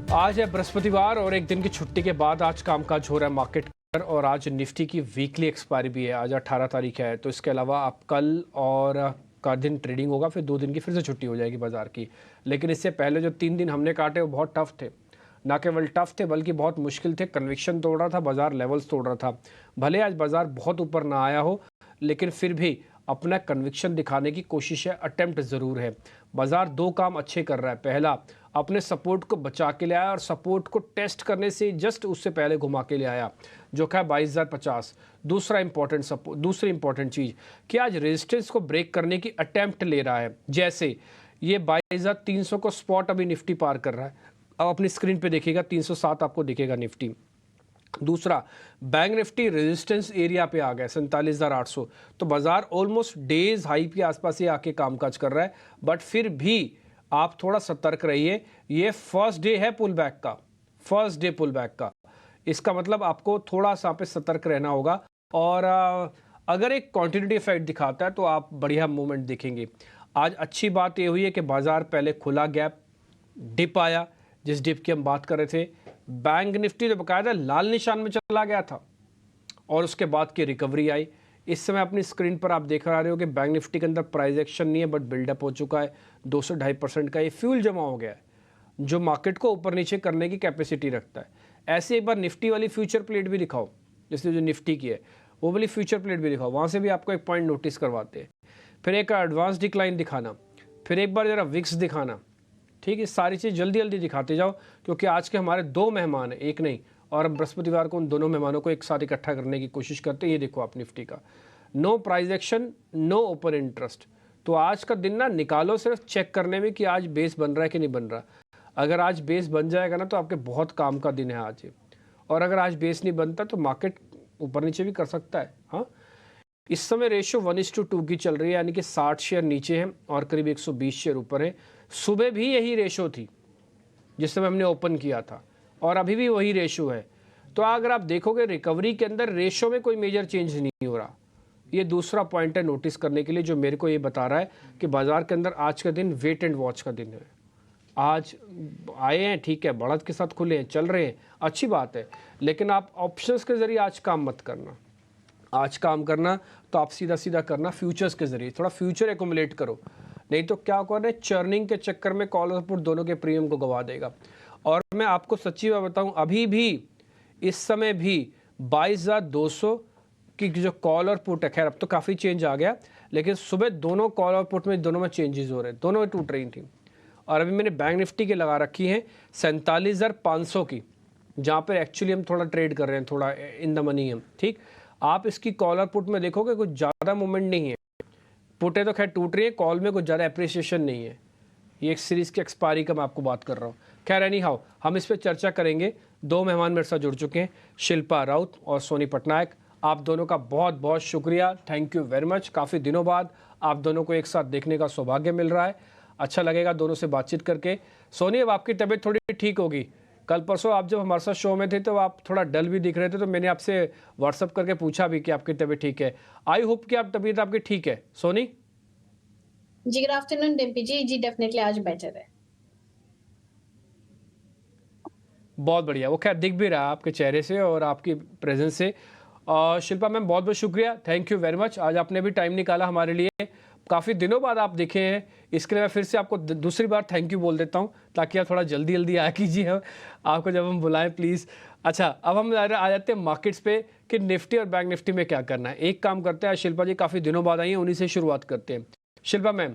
आज है बृहस्पतिवार और एक दिन की छुट्टी के बाद आज कामकाज हो रहा है मार्केट पर। और आज निफ्टी की वीकली एक्सपायरी भी है। आज 18 तारीख है, तो इसके अलावा आप कल और का दिन ट्रेडिंग होगा, फिर 2 दिन की फिर से छुट्टी हो जाएगी बाजार की। लेकिन इससे पहले जो 3 दिन हमने काटे वो बहुत टफ थे। ना केवल टफ थे बल्कि बहुत मुश्किल थे। कन्विक्शन तोड़ रहा था बाजार, लेवल्स तोड़ रहा था। भले आज बाजार बहुत ऊपर ना आया हो, लेकिन फिर भी अपना कन्विक्शन दिखाने की कोशिश है, अटेम्प्ट ज़रूर है। बाजार 2 काम अच्छे कर रहा है। पहला, अपने सपोर्ट को बचा के ले आया और सपोर्ट को टेस्ट करने से जस्ट उससे पहले घुमा के ले आया, जो क्या 22,050। दूसरी इंपॉर्टेंट चीज़ कि आज रेजिस्टेंस को ब्रेक करने की अटेम्प्ट ले रहा है। जैसे ये 22,300 को स्पॉट अभी निफ्टी पार कर रहा है। अब अपनी स्क्रीन पे देखिएगा 307 आपको दिखेगा निफ्टी। दूसरा, बैंक निफ्टी रेजिस्टेंस एरिया पे आ गया 47,800। तो बाजार ऑलमोस्ट डेज हाई के आसपास ही आके कामकाज कर रहा है। बट फिर भी आप थोड़ा सतर्क रहिए। ये फर्स्ट डे है पुल बैक का, फर्स्ट डे पुल बैक का। इसका मतलब आपको थोड़ा सा पे सतर्क रहना होगा। और अगर एक क्वांटिटी इफेक्ट दिखाता है तो आप बढ़िया मूवमेंट देखेंगे। आज अच्छी बात ये हुई है कि बाजार पहले खुला गैप, डिप आया, जिस डिप की हम बात कर रहे थे। बैंक निफ्टी तो बकायदा लाल निशान में चला गया था और उसके बाद की रिकवरी आई। इस समय अपनी स्क्रीन पर आप देख रहे हो कि बैंक निफ्टी के अंदर प्राइस एक्शन नहीं है, बट बिल्डअप हो चुका है। 200-2.5% का ये फ्यूल जमा हो गया है, जो मार्केट को ऊपर नीचे करने की कैपेसिटी रखता है। ऐसे एक बार निफ्टी वाली फ्यूचर प्लेट भी दिखाओ, जैसे जो निफ्टी की है वो वाली फ्यूचर प्लेट भी दिखाओ, वहाँ से भी आपको एक पॉइंट नोटिस करवाते हैं। फिर एक एडवांस डिक्लाइन दिखाना, फिर एक बार ज़रा विक्स दिखाना। ठीक है, सारी चीज़ जल्दी जल्दी दिखाते जाओ, क्योंकि आज के हमारे 2 मेहमान हैं, एक नहीं। और हम बृहस्पतिवार को उन दोनों मेहमानों को एक साथ इकट्ठा करने की कोशिश करते हैं। ये देखो आप निफ्टी का no price action, no open interest. तो आज का दिन ना निकालो सिर्फ चेक करने में कि आज बेस बन रहा है कि नहीं बन रहा। अगर आज बेस बन जाएगा ना तो आपके बहुत काम का दिन है आज ये। और अगर आज बेस नहीं बनता तो मार्केट ऊपर नीचे भी कर सकता है। हाँ, इस समय रेशियो 1:2 की चल रही है, यानी कि 60 शेयर नीचे हैं और करीब 120 शेयर ऊपर है। सुबह भी यही रेशो थी जिस समय हमने ओपन किया था, और अभी भी वही रेशो है। तो अगर आप देखोगे रिकवरी के अंदर रेशो में कोई मेजर चेंज नहीं हो रहा। ये दूसरा पॉइंट है नोटिस करने के लिए, जो मेरे को ये बता रहा है कि बाजार के अंदर आज का दिन वेट एंड वॉच का दिन है। आज आए हैं, ठीक है, बढ़त के साथ खुले हैं, चल रहे हैं, अच्छी बात है। लेकिन आप ऑप्शंस के जरिए आज काम मत करना। आज काम करना तो आप सीधा सीधा करना फ्यूचर्स के जरिए, थोड़ा फ्यूचर एकुमुलेट करो। नहीं तो क्या होगा, चर्निंग के चक्कर में कॉल और पुट दोनों के प्रीमियम को गवा देगा। और मैं आपको सच्ची बात बताऊं, अभी भी इस समय भी 22,200 की जो कॉल और पुट है, खैर अब तो काफ़ी चेंज आ गया, लेकिन सुबह दोनों कॉल और पुट में दोनों में चेंजेस हो रहे हैं, दोनों में टूट रही थी। और अभी मैंने बैंक निफ्टी की लगा रखी है 47,500 की, जहाँ पर एक्चुअली हम थोड़ा ट्रेड कर रहे हैं, थोड़ा इन द मनी हम। ठीक, आप इसकी कॉल और पुट में देखोगे कुछ ज़्यादा मूवमेंट नहीं है। पुट है तो खैर टूट रही है, कॉल में कुछ ज़्यादा एप्रिसिएशन नहीं है। ये एक सीरीज़ की एक्सपायरी का मैं आपको बात कर रहा हूँ। खैर एनी हाउ, हम इस पर चर्चा करेंगे। 2 मेहमान मेरे साथ जुड़ चुके हैं, शिल्पा राउत और सोनी पटनायक। आप दोनों का बहुत बहुत शुक्रिया, थैंक यू वेरी मच। काफ़ी दिनों बाद आप दोनों को एक साथ देखने का सौभाग्य मिल रहा है, अच्छा लगेगा दोनों से बातचीत करके। सोनी, अब आपकी तबीयत थोड़ी ठीक होगी। कल परसों आप जब हमारे साथ शो में थे तो आप थोड़ा डल भी दिख रहे थे, तो मैंने आपसे व्हाट्सअप करके पूछा भी कि आपकी तबीयत ठीक है। आई होप कि आप तबीयत आपकी ठीक है। सोनी जी, गुड आफ्टरनून डिम्पी जी। जी, डेफिनेटली आज बेटर है। बहुत बढ़िया, वो खैर दिख भी रहा है आपके चेहरे से और आपकी प्रेजेंस से। शिल्पा मैम, बहुत बहुत शुक्रिया, थैंक यू वेरी मच। आज आपने भी टाइम निकाला हमारे लिए, काफ़ी दिनों बाद आप दिखे हैं, इसके लिए मैं फिर से आपको दूसरी बार थैंक यू बोल देता हूँ, ताकि आप थोड़ा जल्दी जल्दी आया कीजिए हम आपको जब हम बुलाएं प्लीज़। अच्छा, अब हम आ जाते हैं मार्केट्स पे कि निफ्टी और बैंक निफ्टी में क्या करना है। एक काम करते हैं, शिल्पा जी काफ़ी दिनों बाद आई हैं, उन्हीं से शुरुआत करते हैं। शिल्पा मैम,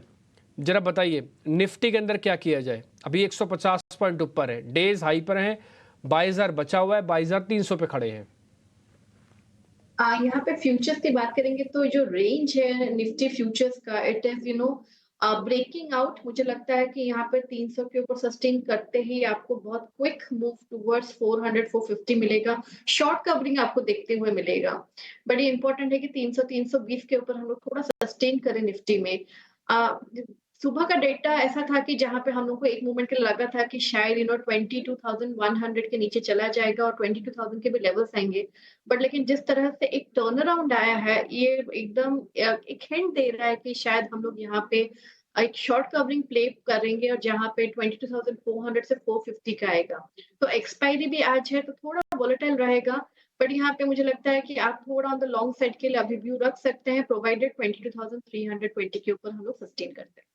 जरा बताइए निफ्टी के अंदर क्या किया जाए। अभी 150 पॉइंट ऊपर है, डेज हाई पर है, 22,000 बचा हुआ है, 22,300 पे खड़े हैं। यहाँ पे फ्यूचर्स की बात करेंगे तो जो रेंज है निफ्टी फ्यूचर्स का, इट इज ब्रेकिंग आउट। मुझे लगता है कि यहाँ पे 300 के ऊपर सस्टेन करते ही आपको बहुत क्विक मूव टुवर्ड्स 400 450 मिलेगा। शॉर्ट कवरिंग आपको देखते हुए मिलेगा। बड़ी इंपॉर्टेंट है कि 300 320 के ऊपर हम लोग थोड़ा सस्टेन करें निफ्टी में। सुबह का डेटा ऐसा था कि जहाँ पे हम लोग को एक मोमेंट के लिए लगा था कि शायद 22,100 के नीचे चला जाएगा और 22,000 के भी लेवल्स आएंगे। बट लेकिन जिस तरह से एक टर्न अराउंड आया है, ये एकदम एक हिंट दे रहा है कि शायद हम लोग यहाँ पे एक शॉर्ट कवरिंग प्ले करेंगे और जहाँ पे 22,400 से 450 का आएगा। तो एक्सपायरी भी आज है तो थोड़ा वोलेटाइल रहेगा, बट यहाँ पे मुझे लगता है कि आप थोड़ा ऑन द लॉन्ग साइड के लिए अभी व्यू रख सकते हैं, प्रोवाइडेड 22,320 के ऊपर हम लोग सस्टेन करते हैं।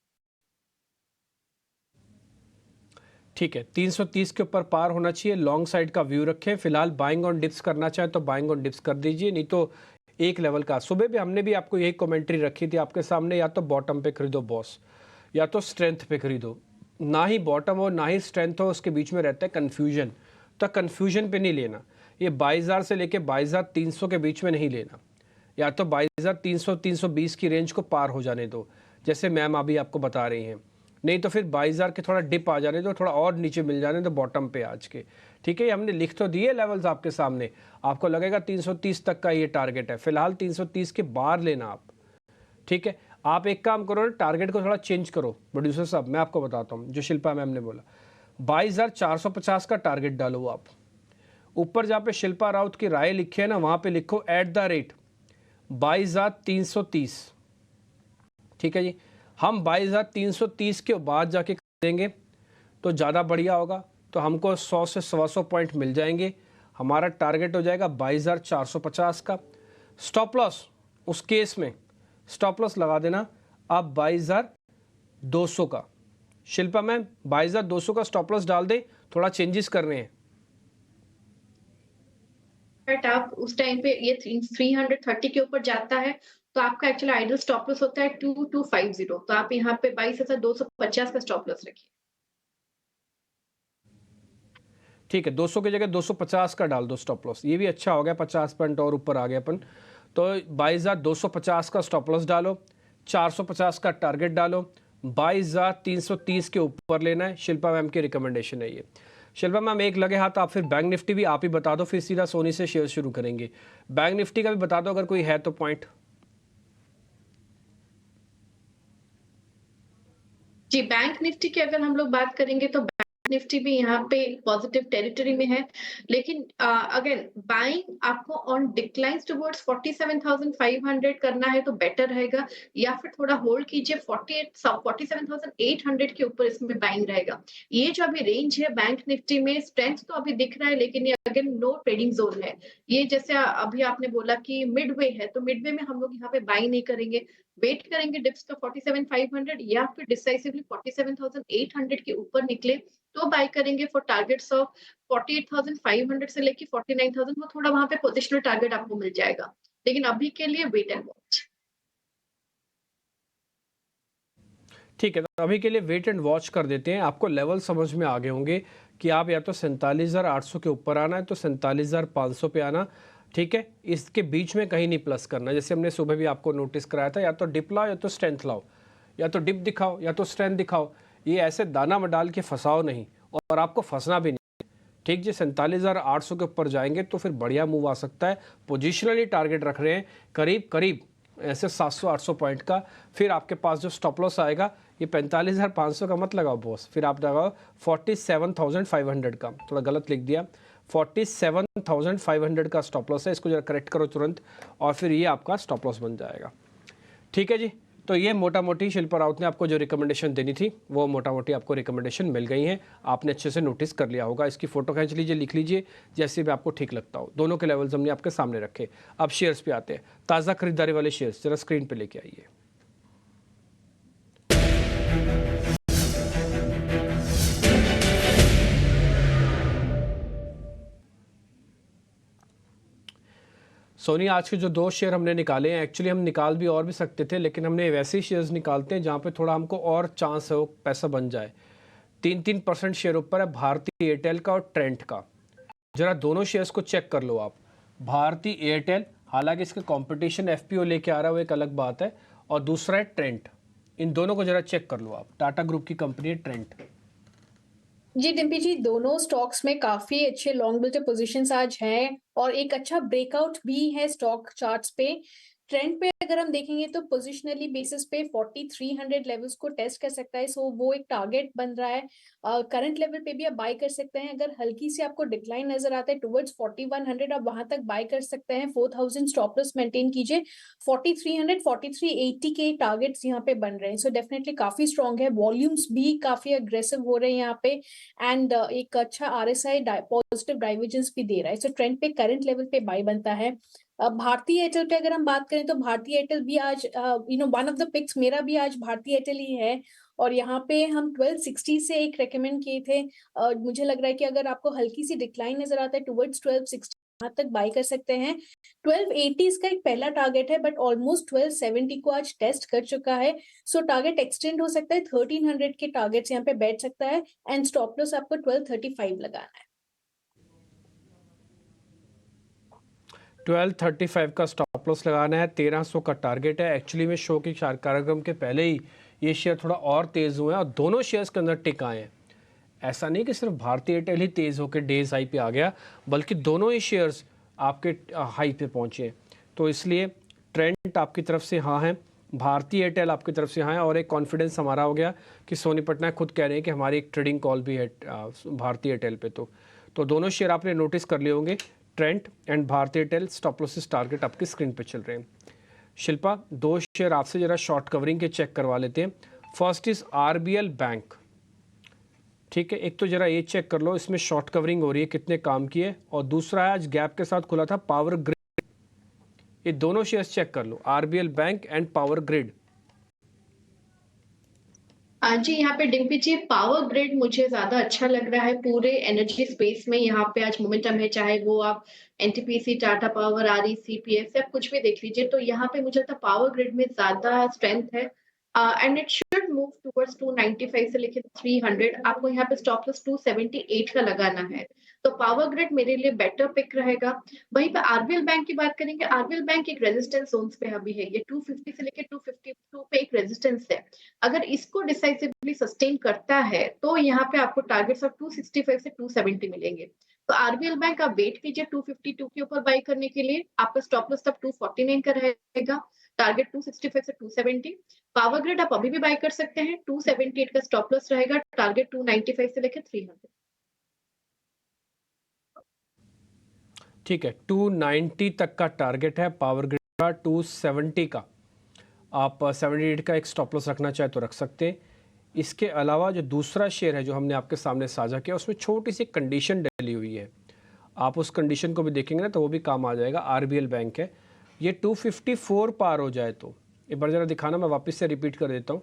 ठीक है, 330 के ऊपर पार होना चाहिए, लॉन्ग साइड का व्यू रखें। फिलहाल बाइंग ऑन डिप्स करना चाहे तो बाइंग ऑन डिप्स कर दीजिए, नहीं तो एक लेवल का सुबह भी हमने भी आपको यही कमेंट्री रखी थी आपके सामने, या तो बॉटम पे खरीदो बॉस, या तो स्ट्रेंथ पे खरीदो। ना ही बॉटम हो ना ही स्ट्रेंथ हो, उसके बीच में रहता है कन्फ्यूजन, तो कन्फ्यूजन पे नहीं लेना। ये 22,000 से लेके 22,300 के बीच में नहीं लेना, या तो 22,300 320 की रेंज को पार हो जाने दो, जैसे मैम अभी आपको बता रही हैं। नहीं तो फिर 22,000 के थोड़ा डिप आ जाने दो, थोड़ा और नीचे मिल जाने दो बॉटम पे आज के। ठीक है, ये हमने लिख तो दिए लेवल्स आपके सामने, आपको लगेगा 330 तक का ये टारगेट है। फिलहाल 330 के बाहर लेना आप। ठीक है, आप एक काम करो ना, टारगेट को थोड़ा चेंज करो प्रोड्यूसर साहब, मैं आपको बताता हूँ जो शिल्पा मैम ने बोला। 22,450 का टारगेट डालो आप। ऊपर जहाँ पे शिल्पा राउत की राय लिखी है ना, वहाँ पे लिखो @ 22,330। ठीक है जी, हम 22,330 के बाद जाके देंगे तो ज़्यादा बढ़िया होगा, तो हमको 100 से 125 पॉइंट मिल जाएंगे। हमारा टारगेट हो जाएगा 22,450 का। स्टॉप लॉस उस केस में स्टॉप लॉस लगा देना आप 22,200 का। शिल्पा मैम 22,200 का स्टॉप लॉस डाल दें, थोड़ा चेंजेस करने हैं। बट आप उस टाइम पे ये 330 के ऊपर जाता है, तो आपका एक्चुअली आइडियल स्टॉप लॉस होता है 2250, तो आप यहाँ पे 22,250 का स्टॉप लॉस रखिए। ठीक है, 200 की जगह 250 का डाल दो स्टॉप लॉस, ये भी अच्छा हो गया, 50 पॉइंट और ऊपर आ गया अपन। तो 22,250 का स्टॉप लॉस डालो, 450 का टारगेट डालो, 22,330 के ऊपर लेना है। शिल्पा मैम की रिकमेंडेशन है ये। शिल्पा मैम एक लगे हाथ आप फिर बैंक निफ्टी भी आप ही बता दो, फिर सीधा सोनी से शेयर शुरू करेंगे। बैंक निफ्टी का भी बता दो अगर कोई है तो पॉइंट। जी, बैंक निफ्टी की अगर हम लोग बात करेंगे तो बैंक निफ्टी भी यहाँ पे पॉजिटिव टेरिटरी में है, लेकिन अगेन बाइंग आपको ऑन डिक्लाइंस टुवर्ड्स 47,500 करना है तो बेटर रहेगा, या फिर थोड़ा होल्ड कीजिए 47,800 के ऊपर इसमें बाइंग रहेगा। ये जो अभी रेंज है बैंक निफ्टी में स्ट्रेंथ तो अभी दिख रहा है, लेकिन ये अगेन नो ट्रेडिंग जोन है। ये जैसे अभी आपने बोला कि मिडवे है, तो मिडवे में हम लोग यहाँ पे बाई नहीं करेंगे, वेट करेंगे डिप्स का 47,500 या फिर डिसाइसिवली 47,800 के ऊपर निकले तो बाय करेंगे फॉर टारगेट्स ऑफ 48,500 से लेके 49,000, वो थोड़ा वहां पे पोजिशनल टारगेट आपको मिल जाएगा, लेकिन अभी के लिए वेट एंड वॉच। ठीक है, तो अभी के लिए वेट एंड वॉच कर देते हैं। आपको लेवल समझ में आ गए होंगे कि आप या तो 47,800 के ऊपर आना है तो 47,500 पे आना। ठीक है, इसके बीच में कहीं नहीं प्लस करना, जैसे हमने सुबह भी आपको नोटिस कराया था, या तो डिप लाओ या तो स्ट्रेंथ लाओ, या तो डिप दिखाओ या तो स्ट्रेंथ दिखाओ। ये ऐसे दाना में डाल के फंसाओ नहीं, और आपको फंसना भी नहीं। ठीक जी, 47,800 के ऊपर जाएंगे तो फिर बढ़िया मूव आ सकता है। पोजिशनली टारगेट रख रहे हैं करीब करीब ऐसे 700-800 पॉइंट का। फिर आपके पास जो स्टॉप लॉस आएगा ये 45,500 का मत लगाओ बॉस, फिर आप लगाओ 47,500 का, थोड़ा गलत लिख दिया, 47,500 का स्टॉप लॉस है, इसको जरा करेक्ट करो तुरंत, और फिर ये आपका स्टॉप लॉस बन जाएगा। ठीक है जी, तो ये मोटा मोटी शिल्पा राउत ने आपको जो रिकमेंडेशन देनी थी वो मोटा मोटी आपको रिकमेंडेशन मिल गई है, आपने अच्छे से नोटिस कर लिया होगा। इसकी फोटो खींच लीजिए, लिख लीजिए, जैसे भी आपको ठीक लगता हो। दोनों के लेवल्स हमने आपके सामने रखे। अब शेयर्स पे आते हैं, ताज़ा खरीदारी वाले शेयर्स जरा स्क्रीन पे लेके आइए। सोनी आज के जो 2 शेयर हमने निकाले हैं, एक्चुअली हम निकाल भी और भी सकते थे, लेकिन हमने वैसे ही शेयर्स निकालते हैं जहाँ पे थोड़ा हमको और चांस है वो पैसा बन जाए। 3-3% शेयर ऊपर है भारती एयरटेल का और ट्रेंट का। जरा दोनों शेयर्स को चेक कर लो आप। भारती एयरटेल, हालांकि इसका कंपटीशन एफपीओ लेके आ रहा है वो एक अलग बात है, और दूसरा है ट्रेंट। इन दोनों को जरा चेक कर लो आप, टाटा ग्रुप की कंपनी है ट्रेंट। जी डिम्पी जी, दोनों स्टॉक्स में काफी अच्छे लॉन्ग बुलियन पोजीशंस आज हैं और एक अच्छा ब्रेकआउट भी है स्टॉक चार्ट्स पे। ट्रेंड पे अगर हम देखेंगे तो पोजिशनली बेसिस पे 4300 लेवल्स को टेस्ट कर सकता है, सो वो एक टारगेट बन रहा है। करंट लेवल पे भी आप बाय कर सकते हैं। अगर हल्की सी आपको डिक्लाइन नजर आता है टुवर्ड्स 4100, आप वहां तक बाय कर सकते हैं। 4000 स्टॉप लॉस मेंटेन कीजिए। 4300 4380 के टारगेट्स यहाँ पे बन रहे हैं, सो डेफिनेटली काफी स्ट्रॉन्ग है। वॉल्यूम्स भी काफी अग्रेसिव हो रहे हैं यहाँ पे, एंड एक अच्छा आरएसआई पॉजिटिव डाइवर्जेंस भी दे रहा है, सो ट्रेंड पे करंट लेवल पे बाय बनता है। भारतीय एयरटेल पे अगर हम बात करें तो भारतीय एयरटेल भी आज वन ऑफ द पिक्स मेरा भी आज भारतीय एयरटेल ही है। और यहाँ पे हम 1260 से एक रेकमेंड किए थे। मुझे लग रहा है कि अगर आपको हल्की सी डिक्लाइन नजर आता है टुवर्ड्स 1260, वहां तक बाय कर सकते हैं। 1280 इसका एक पहला टारगेट है, बट ऑलमोस्ट 1270 को आज टेस्ट कर चुका है, सो टारगेट एक्सटेंड हो सकता है। 1300 के टारगेट्स यहाँ पे बैठ सकता है, एंड स्टॉप लॉस आपको 1235 लगाना है। 1235 का स्टॉप लॉस लगाना है, 1300 का टारगेट है। एक्चुअली में शो के कार्यक्रम के पहले ही ये शेयर थोड़ा और तेज़ हुए हैं और दोनों शेयर्स के अंदर टिक आए हैं। ऐसा नहीं कि सिर्फ भारतीय एयरटेल ही तेज़ होकर डेज हाई पे आ गया, बल्कि दोनों ही शेयर्स आपके हाई पे पहुंचे हैं। तो इसलिए ट्रेंड आपकी तरफ से हाँ है, भारतीय एयरटेल आपकी तरफ से हाँ है, और एक कॉन्फिडेंस हमारा हो गया कि सोनी पटनायक खुद कह रहे हैं कि हमारी एक ट्रेडिंग कॉल भी है भारतीय एयरटेल पे। तो दोनों शेयर आपने नोटिस कर लिए होंगे, ट्रेंड एंड भारतीय एयरटेल। स्टॉप लॉसेस टारगेट आपकी स्क्रीन पे चल रहे हैं। शिल्पा, दो शेयर आपसे जरा शॉर्ट कवरिंग के चेक करवा लेते हैं। फर्स्ट इज आरबीएल बैंक, ठीक है, एक तो जरा ये चेक कर लो इसमें शॉर्ट कवरिंग हो रही है कितने काम की है, और दूसरा है आज गैप के साथ खुला था पावर ग्रिड। ये दोनों शेयर्स चेक कर लो, RBL bank and power grid. जी यहाँ पे डिम्पी जी, पावर ग्रिड मुझे ज्यादा अच्छा लग रहा है। पूरे एनर्जी स्पेस में यहाँ पे आज मोमेंटम है, चाहे वो आप एनटीपीसी, टाटा पावर, आरई, सीपीएस या कुछ भी देख लीजिए, तो यहाँ पे मुझे लगता है पावर ग्रिड में ज्यादा स्ट्रेंथ है। And it should move towards 295 से लेकर 300। आपको यहाँ पे स्टॉप लॉस 278 का लगाना है, तो पावर ग्रिड मेरे लिए बेटर पिक रहेगा। वहीं पे आरबीएल बैंक की बात करेंगे, आरबीएल बैंक एक रेजिस्टेंस जोन्स पे अभी है, ये 250 से लेकर 252 पे एक रेजिस्टेंस है। अगर इसको डिसाइसिवली सस्टेन करता है तो यहाँ पे आपको टारगेट्स ऑफ 265 से 270 मिलेंगे। तो आरबीएल बैंक आप वेट कीजिए 252 के ऊपर बाय करने के लिए। आपका स्टॉप लॉस तब 249 का रहेगा, टारगेट 265 से 270। पावर ग्रिड आप अभी भी बाय कर सकते हैं, 278 का स्टॉप लॉस रहेगा, टारगेट 295 से लेकर 300। ठीक है, 290 तक का टारगेट है पावर ग्रिड का, 270 का आप 78 का एक स्टॉप लॉस रखना चाहे तो रख सकते हैं। इसके अलावा जो दूसरा शेयर है जो हमने आपके सामने साझा किया, उसमें छोटी सी कंडीशन डली हुई है, आप उस कंडीशन को भी देखेंगे ना तो वो भी काम आ जाएगा। आरबीएल बैंक है, ये 254 पार हो जाए तो, एक बार ज़रा दिखाना, मैं वापस से रिपीट कर देता हूँ।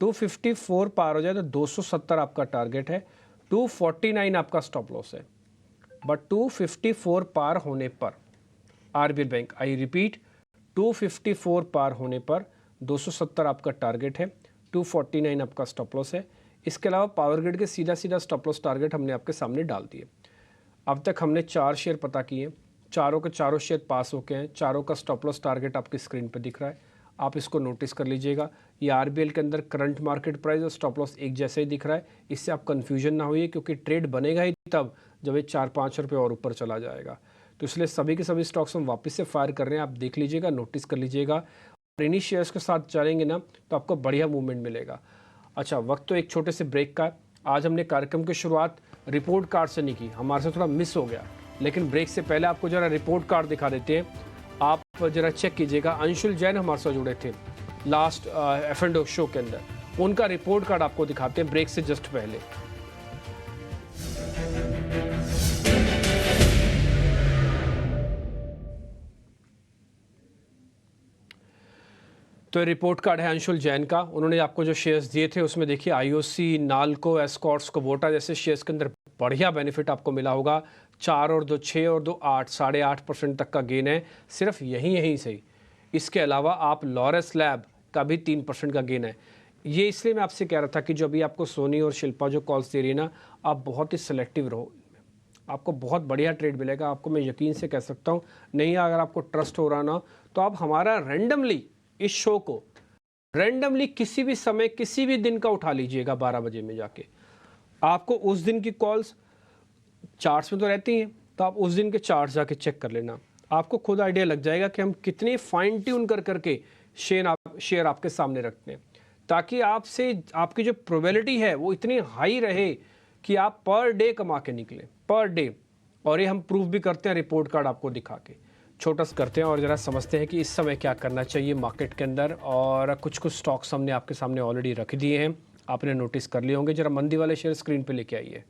254 पार हो जाए तो 270 आपका टारगेट है, 249 आपका स्टॉप लॉस है। बट 254 पार होने पर आरबीएल बैंक, आई रिपीट, 254 पार होने पर 270 आपका टारगेट है, 249 आपका स्टॉप लॉस है। इसके अलावा पावर ग्रिड के सीधा सीधा स्टॉप लॉस टारगेट हमने आपके सामने डाल दिए। अब तक हमने 4 शेयर पता किए, चारों के चारों शेयर पास होके हैं, चारों का स्टॉप लॉस टारगेट आपकी स्क्रीन पर दिख रहा है, आप इसको नोटिस कर लीजिएगा। ये आरबीएल के अंदर करंट मार्केट प्राइस और स्टॉप लॉस एक जैसे ही दिख रहा है, इससे आप कन्फ्यूजन ना होइए, क्योंकि ट्रेड बनेगा ही तब जब ये 4-5 रुपये और ऊपर चला जाएगा। तो इसलिए सभी के सभी स्टॉक्स हम वापस से फायर कर रहे हैं, आप देख लीजिएगा, नोटिस कर लीजिएगा, और इन्हीं शेयर्स के साथ चलेंगे ना तो आपको बढ़िया मूवमेंट मिलेगा। अच्छा, वक्त तो एक छोटे से ब्रेक का है। आज हमने कार्यक्रम की शुरुआत रिपोर्ट कार्ड से नहीं की, हमारे से थोड़ा मिस हो गया, लेकिन ब्रेक से पहले आपको जरा रिपोर्ट कार्ड दिखा देते हैं। आप जरा चेक कीजिएगा, अंशुल जैन हमारे साथ जुड़े थे लास्ट F&O शो के अंदर, उनका रिपोर्ट कार्ड आपको दिखाते हैं ब्रेक से जस्ट पहले। तो रिपोर्ट कार्ड है अंशुल जैन का, उन्होंने आपको जो शेयर्स दिए थे उसमें देखिए आईओसी, नालको, एस्कॉर्ट्स, कोबोटा जैसे शेयर्स के अंदर बढ़िया बेनिफिट आपको मिला होगा। 4 और 2 6 और 2 8, 8.5% तक का गेन है, सिर्फ यहीं से ही। इसके अलावा आप लॉरस लैब का भी 3% का गेन है। ये इसलिए मैं आपसे कह रहा था कि जो अभी आपको सोनी और शिल्पा जो कॉल्स दे रही है ना, आप बहुत ही सिलेक्टिव रहो, आपको बहुत बढ़िया ट्रेड मिलेगा। आपको मैं यकीन से कह सकता हूँ, नहीं अगर आपको ट्रस्ट हो रहा ना तो आप हमारा रैंडमली इस शो को रैंडमली किसी भी समय किसी भी दिन का उठा लीजिएगा 12 बजे में जाके। आपको उस दिन की कॉल्स चार्ट्स में तो रहती हैं, तो आप उस दिन के चार्ट्स जाके चेक कर लेना। आपको खुद आइडिया लग जाएगा कि हम कितने फाइन ट्यून कर करके शेयर आपके सामने रखते हैं, ताकि आपसे आपकी जो प्रोबेबिलिटी है वो इतनी हाई रहे कि आप पर डे कमा के निकले, पर डे। और ये हम प्रूव भी करते हैं रिपोर्ट कार्ड आपको दिखा के। छोटा सा करते हैं और ज़रा समझते हैं कि इस समय क्या करना चाहिए मार्केट के अंदर। और कुछ स्टॉक्स हमने आपके सामने ऑलरेडी रख दिए हैं, आपने नोटिस कर लिए होंगे। ज़रा मंदी वाले शेयर स्क्रीन पे लेके आइए।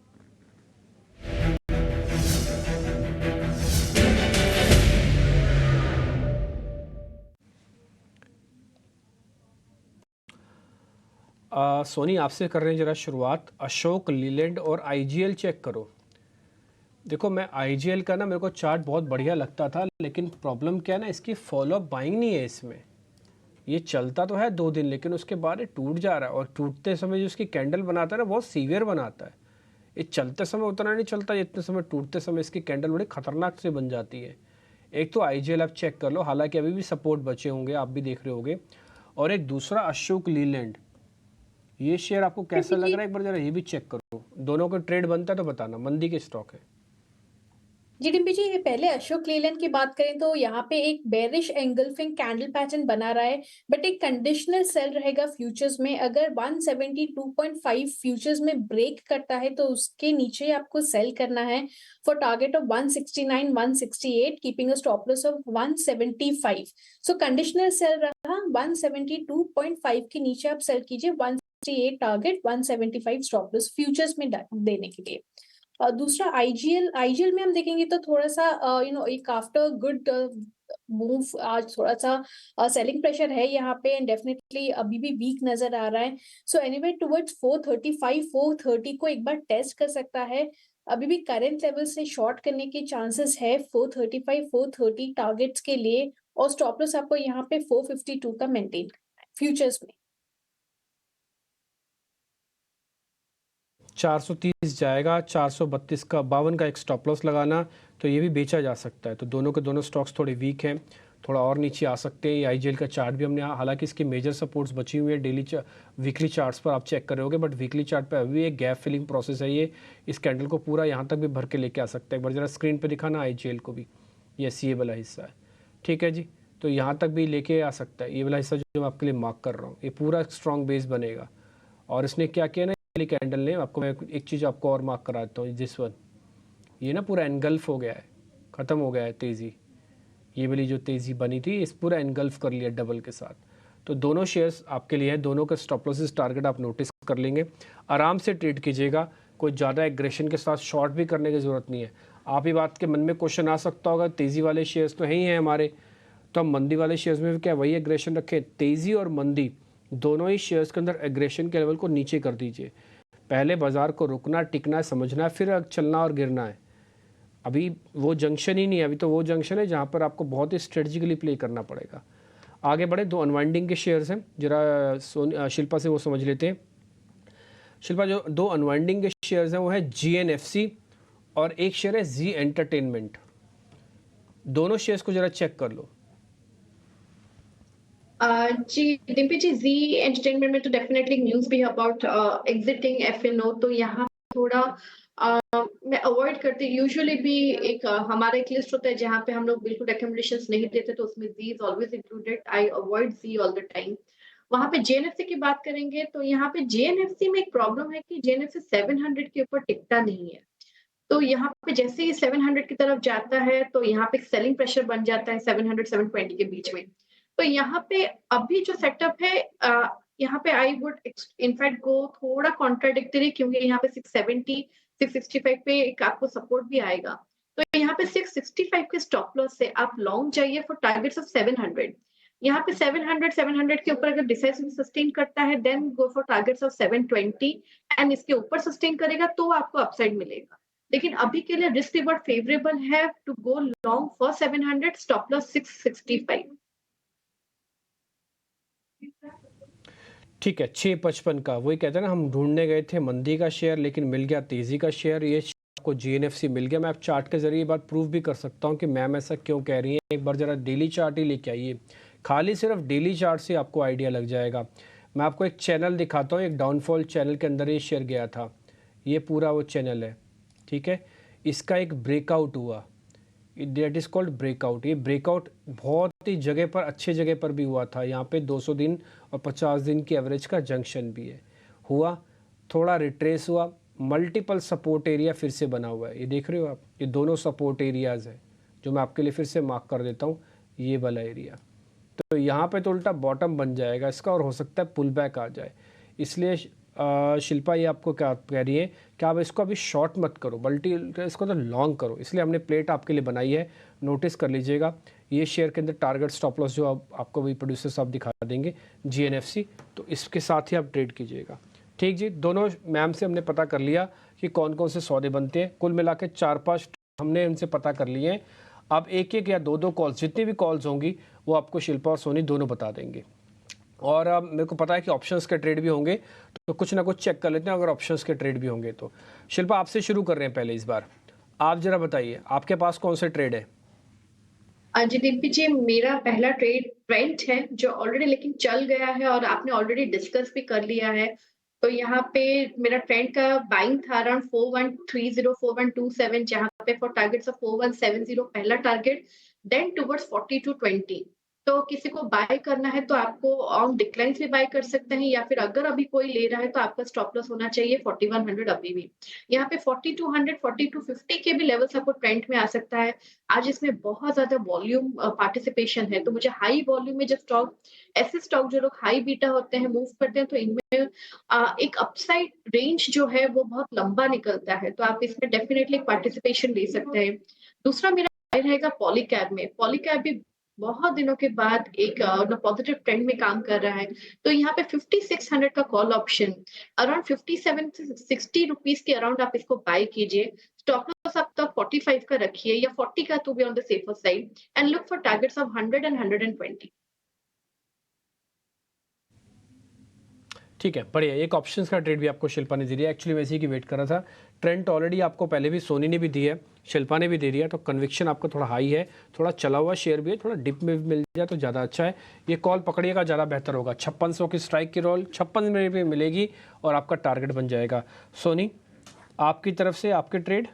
सोनी आपसे कर रहे हैं ज़रा शुरुआत। अशोक लीलैंड और आईजीएल चेक करो। देखो, मैं आईजीएल का ना मेरे को चार्ट बहुत बढ़िया लगता था, लेकिन प्रॉब्लम क्या है ना, इसकी फॉलोअप बाइंग नहीं है इसमें। ये चलता तो है 2 दिन, लेकिन उसके बाद ये टूट जा रहा है। और टूटते समय जो उसकी कैंडल बनाता है ना, बहुत सीवियर बनाता है। ये चलते समय उतना नहीं चलता जितने समय टूटते समय इसकी कैंडल बड़ी खतरनाक से बन जाती है। एक तो आईजीएल आप चेक कर लो, हालांकि अभी भी सपोर्ट बचे होंगे, आप भी देख रहे होंगे। और एक दूसरा अशोक लीलैंड, ये शेयर आपको कैसा लग रहा है एक बार जरा ये भी चेक करो। दोनों का ट्रेड बनता है तो बताना। मंदी के स्टॉक है। जी डिम्पी जी, ये पहले अशोक लेलैंड की बात करें तो यहाँ पे एक बेरिश एंगल्फिंग कैंडल पैटर्न बना रहा है, बट एक कंडीशनल सेल रहेगा फ्यूचर्स में। अगर 172.5 फ्यूचर्स में ब्रेक करता है तो उसके नीचे आपको सेल करना है for target of 169 168, keeping a stop loss of 175। So conditional cell रहा 172.5 के नीचे आप सेल कीजिए, 168 टारगेट, 175 स्टॉप लॉस फ्यूचर्स में देने के लिए। दूसरा आईजीएल में हम देखेंगे तो थोड़ा सा एक आफ्टर गुड मूव आज थोड़ा सा सेलिंग प्रेशर है यहाँ पे, एंड डेफिनेटली अभी भी वीक नजर आ रहा है। सो एनीवे टुवर्ड्स 435 430 को एक बार टेस्ट कर सकता है। अभी भी करंट लेवल से शॉर्ट करने के चांसेस है 435 430 टारगेट्स के लिए, और स्टॉप लॉस आपको यहाँ पे 452 का मेंटेन करना है फ्यूचर्स में। 430 जाएगा, 432 का 52 का एक स्टॉप लॉस लगाना, तो ये भी बेचा जा सकता है। तो दोनों के दोनों स्टॉक्स थोड़े वीक हैं, थोड़ा और नीचे आ सकते हैं। ये आईजीएल का चार्ट भी हमने, हालांकि इसकी मेजर सपोर्ट्स बची हुई है वीकली चार्ट्स पर आप चेक कर रहे होगे, बट वीकली चार्ट पर अभी एक गैप फिलिंग प्रोसेस है। ये इस कैंडल को पूरा यहाँ तक भी भर के लेके आ सकता है। एक बार जरा स्क्रीन पर दिखाना आईजीएल को भी, ये सी वाला हिस्सा है, ठीक है जी। तो यहाँ तक भी लेके आ सकता है। ये वाला हिस्सा जो मैं आपके लिए मार्क कर रहा हूँ, ये पूरा स्ट्रॉन्ग बेस बनेगा। और इसने क्या किया ना कैंडल ने, आपको मैं एक चीज़ आपको और मार्क करा देता हूँ। जिस वन ये ना पूरा एनगल्फ हो गया है, ख़त्म हो गया है तेज़ी। ये वाली जो तेज़ी बनी थी इस पूरा एनगल्फ कर लिया डबल के साथ। तो दोनों शेयर्स आपके लिए है, दोनों का स्टॉप लॉसेस टारगेट आप नोटिस कर लेंगे। आराम से ट्रेड कीजिएगा, कोई ज़्यादा एग्रेशन के साथ शॉर्ट भी करने की ज़रूरत नहीं है। आप ही बात के मन में क्वेश्चन आ सकता होगा, तेज़ी वाले शेयर्स तो है ही हैं हमारे, तो हम मंदी वाले शेयर्स में भी क्या वही एग्रेशन रखें? तेज़ी और मंदी दोनों ही शेयर्स के अंदर एग्रेशन के लेवल को नीचे कर दीजिए। पहले बाजार को रुकना, टिकना, समझना है, फिर चलना और गिरना है। अभी वो जंक्शन ही नहीं है, अभी तो वो जंक्शन है जहाँ पर आपको बहुत ही स्ट्रेटजिकली प्ले करना पड़ेगा। आगे बढ़े, 2 अनवाइंडिंग के शेयर्स हैं, जरा शिल्पा से वो समझ लेते हैं। शिल्पा, जो 2 अनवाइंडिंग के शेयर्स हैं वो है GNFC और एक शेयर है जी एंटरटेनमेंट। दोनों शेयर्स को जरा चेक कर लो। जी डिम्पी जी, जी एंटरटेनमेंट में तो डेफिनेटली न्यूज भी अबाउट एग्जिटिंग FNO, तो यहाँ थोड़ा मैं अवॉइड करती। यूजुअली भी एक हमारा एक लिस्ट होता है जहाँ पे हम लोग बिल्कुल रिकमेंडेशंस नहीं देते, तो उसमें G is always included. I avoid G all the time. वहां पे JNFC की बात करेंगे तो यहाँ पे JNFC में एक प्रॉब्लम है कि JNFC 700 के ऊपर टिकता नहीं है। तो यहाँ पे जैसे ही 700 की तरफ जाता है तो यहाँ पे सेलिंग प्रेशर बन जाता है 700 720 के बीच में। तो यहाँ पे अभी जो सेटअप है, यहाँ पे आई वुड इनफैक्ट गो थोड़ा कॉन्ट्राडिक्टरी, क्योंकि यहाँ पे 670 665 पे एक आपको सपोर्ट भी आएगा। तो यहाँ पे 665 के स्टॉप लॉस से आप लॉन्ग जाइए फॉर टारगेट्स ऑफ 700। यहाँ पे 700 के ऊपर अगर डिसाइसिव सस्टेन करता है then go for targets of 720, and इसके ऊपर सस्टेन करेगा तो आपको अपसाइड मिलेगा। लेकिन अभी के लिए रिस्क रिवॉर्ड फेवरेबल है to go long for 700, stop loss 665। ठीक है, 655 का वही कहते हैं ना, हम ढूंढने गए थे मंदी का शेयर लेकिन मिल गया तेज़ी का शेयर। ये आपको GNFC मिल गया। मैं आप चार्ट के जरिए बात प्रूव भी कर सकता हूँ कि मैम ऐसा क्यों कह रही है। एक बार ज़रा डेली चार्ट ही लेके आइए, खाली सिर्फ डेली चार्ट से आपको आइडिया लग जाएगा। मैं आपको एक चैनल दिखाता हूँ, एक डाउनफॉल चैनल के अंदर ये शेयर गया था। ये पूरा वो चैनल है, ठीक है। इसका एक ब्रेकआउट हुआ, दैट इज़ कॉल्ड ब्रेकआउट। ये ब्रेकआउट बहुत ही जगह पर, अच्छे जगह पर भी हुआ था। यहाँ पे 200 दिन और 50 दिन की एवरेज का जंक्शन भी है, हुआ, थोड़ा रिट्रेस हुआ, मल्टीपल सपोर्ट एरिया फिर से बना हुआ है। ये देख रहे हो आप, ये दोनों सपोर्ट एरियाज़ हैं जो मैं आपके लिए फिर से मार्क कर देता हूँ, ये वाला एरिया। तो यहाँ पे तो उल्टा बॉटम बन जाएगा इसका और हो सकता है पुल बैक आ जाए। इसलिए शिल्पा ये आपको क्या कह रही है कि आप इसको अभी शॉर्ट मत करो, बल्कि इसको तो लॉन्ग करो। इसलिए हमने प्लेट आपके लिए बनाई है, नोटिस कर लीजिएगा। ये शेयर के अंदर टारगेट स्टॉप लॉस जो आपको भी प्रोड्यूसर साहब दिखा देंगे, GNFC, तो इसके साथ ही आप ट्रेड कीजिएगा। ठीक जी, दोनों मैम से हमने पता कर लिया कि कौन कौन से सौदे बनते हैं। कुल मिला के 4-5 हमने उनसे पता कर लिए हैं। अब एक एक या दो दो कॉल्स, जितनी भी कॉल्स होंगी वो आपको शिल्पा और सोनी दोनों बता देंगे। और अब मेरे को पता है कि ऑप्शंस के ट्रेड भी होंगे, तो कुछ ना कुछ चेक कर लेते हैं अगर ऑप्शंस के ट्रेड भी होंगे तो। शिल्पा आपसे शुरू कर रहे हैं पहले इस बार, आप जरा बताइए आपके पास कौन से ट्रेड है? जी दीपी जी, मेरा पहला ट्रेड ट्रेंट है जो ऑलरेडी लेकिन चल गया है और आपने ऑलरेडी डिस्कस भी कर लिया है। तो यहाँ पे मेरा ट्रेंड का बाइंग था अराउंड 4130 4127, जहाँ पे फॉर टारगेट्स ऑफ 4170 पहला टारगेट, देन टुवर्ड्स 4220। तो किसी को बाय करना है तो आपको ऑन डिक्लाइन भी बाय कर सकते हैं, या फिर अगर अभी कोई ले रहा है तो आपका स्टॉप लॉस होना चाहिए 4100 अभी भी। यहाँ पे 4200 4250 के भी लेवल्स आपको ट्रेंड में आ सकता है। आज इसमें बहुत ज़्यादा वॉल्यूम पार्टिसिपेशन है, तो मुझे हाई वॉल्यूम में जब स्टॉक, ऐसे स्टॉक जो लोग हाई बीटा होते हैं, मूव करते हैं, तो इनमें एक अपसाइड रेंज जो है वो बहुत लंबा निकलता है, तो आप इसमें डेफिनेटली पार्टिसिपेशन ले सकते हैं। दूसरा मेरा राय रहेगा पॉलीकैब में। पॉलीकैब भी बहुत दिनों के बाद एक पॉजिटिव ट्रेंड में काम कर रहा है। तो यहाँ पे 5600 का कॉल ऑप्शन, अराउंड 57 से 60 रुपीज के अराउंड आप इसको बाय कीजिए। स्टॉप लॉस आप तक 45 का रखिए या 40 का, to be on the safer side, and look for targets of 100 and 120। ठीक है, बढ़िया। एक ऑप्शंस का ट्रेड भी आपको शिल्पा ने दे दिया। एक्चुअली मैं इसी की वेट कर रहा था। ट्रेंड ऑलरेडी आपको पहले भी सोनी ने भी दी है, शिल्पा ने भी दे दिया, तो कन्विक्शन आपको थोड़ा हाई है, थोड़ा चला हुआ शेयर भी है, थोड़ा डिप में भी मिल जाए तो ज़्यादा अच्छा है। ये कॉल पकड़िएगा, ज़्यादा बेहतर होगा। 5600 की स्ट्राइक की रोल 56 में भी मिलेगी और आपका टारगेट बन जाएगा। सोनी, आपकी तरफ से आपके ट्रेड?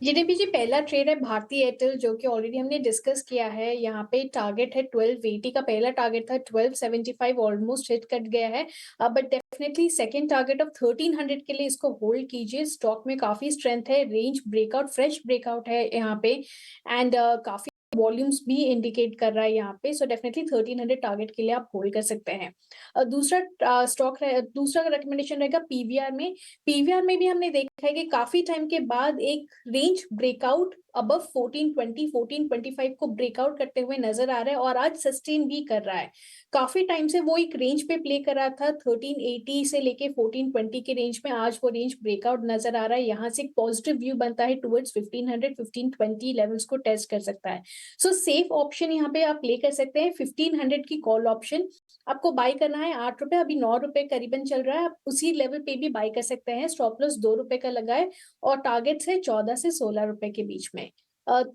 जीडीपी जी, पहला ट्रेड है भारती एयरटेल, जो कि ऑलरेडी हमने डिस्कस किया है। यहाँ पे टारगेट है 1280 का, पहला टारगेट था 1275, ऑलमोस्ट हिट कट गया है। But definitely second target of 1300 के लिए इसको होल्ड कीजिए। स्टॉक में काफी स्ट्रेंथ है, रेंज ब्रेकआउट, फ्रेश ब्रेकआउट है यहाँ पे, एंड काफी वॉल्यूम्स भी इंडिकेट कर रहा है यहाँ पे। सो डेफिनेटली 1300 टारगेट के लिए आप होल्ड कर सकते हैं। दूसरा रिकमेंडेशन रहेगा पीवीआर में। पीवीआर में भी हमने देखा है कि काफी टाइम के बाद एक रेंज ब्रेकआउट अबव 1420 1425 को ब्रेकआउट करते हुए नजर आ रहा है और आज सस्टेन भी कर रहा है। काफी टाइम से वो एक रेंज पे प्ले कर रहा था 1380 से लेके 1420 के रेंज में, आज वो रेंज ब्रेकआउट नजर आ रहा है। यहाँ से एक पॉजिटिव व्यू बनता है टुवर्ड्स 1500 1520 लेवल्स को टेस्ट कर सकता है। सो सेफ ऑप्शन यहाँ पे आप प्ले कर सकते हैं 1500 की कॉल ऑप्शन। आपको बाय करना है 8 रुपए, अभी 9 रुपए करीबन चल रहा है, आप उसी लेवल पे भी बाय कर सकते हैं। स्टॉप लॉस 2 रुपए का लगाए और टारगेट्स है 14 से 16 रुपए के बीच में।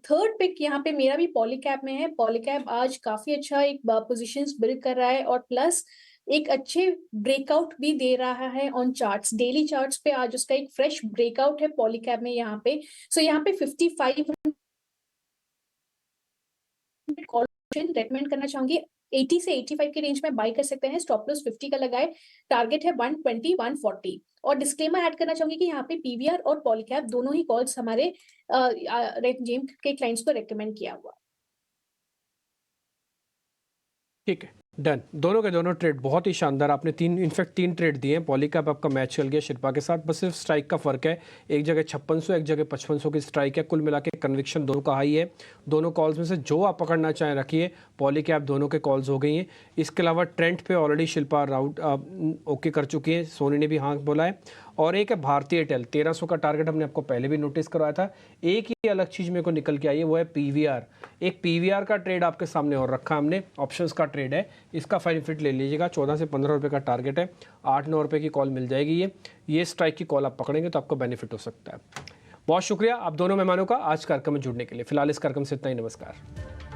थर्ड पिक यहाँ पे मेरा भी पॉलीकैब में है। पॉलीकैब आज काफी अच्छा एक पोजीशंस बिल्ड कर रहा है और प्लस एक अच्छे ब्रेकआउट भी दे रहा है ऑन चार्ट्स, डेली चार्ट्स पे आज उसका एक फ्रेश ब्रेकआउट है पॉलीकैब में यहाँ पे। सो यहाँ पे 5500 कॉल ऑप्शन रेकमेंड करना चाहूंगी। 80 से 85 के रेंज में बाय कर सकते हैं। स्टॉप लॉस 50 का लगाए, टारगेट है 120 140। और डिस्क्लेमर ऐड करना चाहूंगी कि यहाँ पे पीवीआर और पॉलीकैब दोनों ही कॉल्स हमारे जेम के क्लाइंट्स को रेकमेंड किया हुआ। ठीक है, डन। दोनों के दोनों ट्रेड बहुत ही शानदार। आपने इनफैक्ट तीन ट्रेड दिए हैं। पॉलीकैब आपका मैच चल गया शिल्पा के साथ, बस सिर्फ स्ट्राइक का फर्क है। एक जगह 5600, एक जगह 5500 की स्ट्राइक है। कुल मिला के कन्विक्शन दोनों का हाई है। दोनों कॉल्स में से जो आप पकड़ना चाहें रखिए। पॉलीकैब दोनों के कॉल्स हो गई हैं। इसके अलावा ट्रेंड पे ऑलरेडी शिल्पा राउट ओके कर चुकी है, सोनी ने भी हाँ बोला है। और एक है भारती एयरटेल, 1300 का टारगेट हमने आपको पहले भी नोटिस करवाया था। एक ही अलग चीज़ मेरे को निकल के आई है, वो है पीवीआर। एक पीवीआर का ट्रेड आपके सामने और रखा हमने, ऑप्शंस का ट्रेड है, इसका बेनिफिट ले लीजिएगा। 14 से 15 रुपये का टारगेट है, 8-9 रुपये की कॉल मिल जाएगी। ये स्ट्राइक की कॉल आप पकड़ेंगे तो आपको बेनिफिट हो सकता है। बहुत शुक्रिया आप दोनों मेहमानों का आज कार्यक्रम में जुड़ने के लिए। फिलहाल इस कार्यक्रम से इतना ही, नमस्कार।